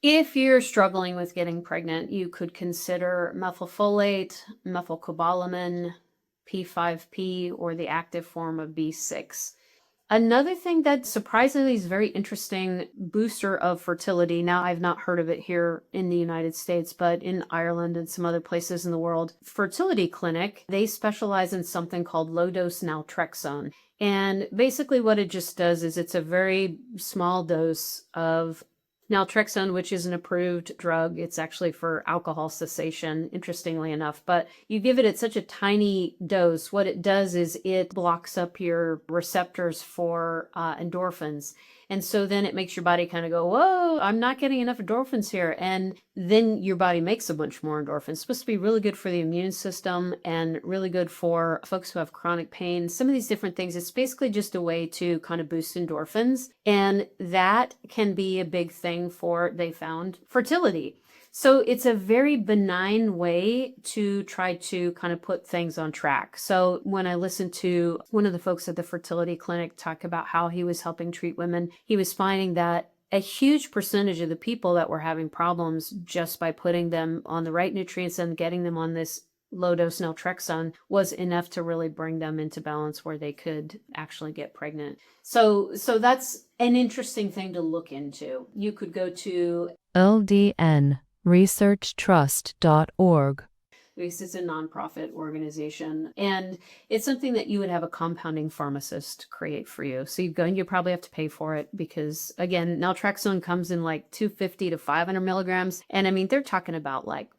If you're struggling with getting pregnant, you could consider methylfolate, methylcobalamin, P5P, or the active form of B6. Another thing that surprisingly is very interesting booster of fertility. Now, I've not heard of it here in the United States, but in Ireland and some other places in the world, fertility clinic, they specialize in something called low-dose naltrexone. And basically what it just does is it's a very small dose of naltrexone, which is an approved drug. It's actually for alcohol cessation, interestingly enough. But you give it at such a tiny dose, what it does is it blocks up your receptors for endorphins. And so then it makes your body kind of go, whoa, I'm not getting enough endorphins here. And then your body makes a bunch more endorphins. It's supposed to be really good for the immune system and really good for folks who have chronic pain. Some of these different things, it's basically just a way to kind of boost endorphins. And that can be a big thing for, they found, fertility. So it's a very benign way to try to kind of put things on track. So when I listened to one of the folks at the fertility clinic talk about how he was helping treat women, he was finding that a huge percentage of the people that were having problems just by putting them on the right nutrients and getting them on this low-dose naltrexone was enough to really bring them into balance where they could actually get pregnant. So that's an interesting thing to look into. You could go to ldnresearchtrust.org. because it's a nonprofit organization, and it's something that you would have a compounding pharmacist create for you. So you go and you probably have to pay for it because, again, naltrexone comes in like 250 to 500 milligrams. And I mean, they're talking about like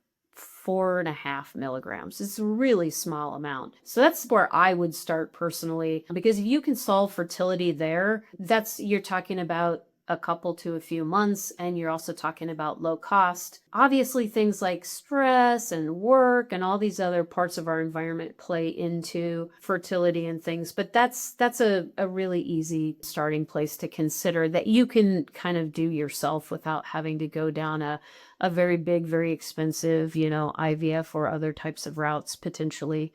4.5 milligrams. It's a really small amount. So that's where I would start personally, because if you can solve fertility there, you're talking about a couple to a few months, and you're also talking about low cost. Obviously, things like stress and work and all these other parts of our environment play into fertility and things, but that's a really easy starting place to consider that you can kind of do yourself without having to go down a very big, very expensive, IVF or other types of routes potentially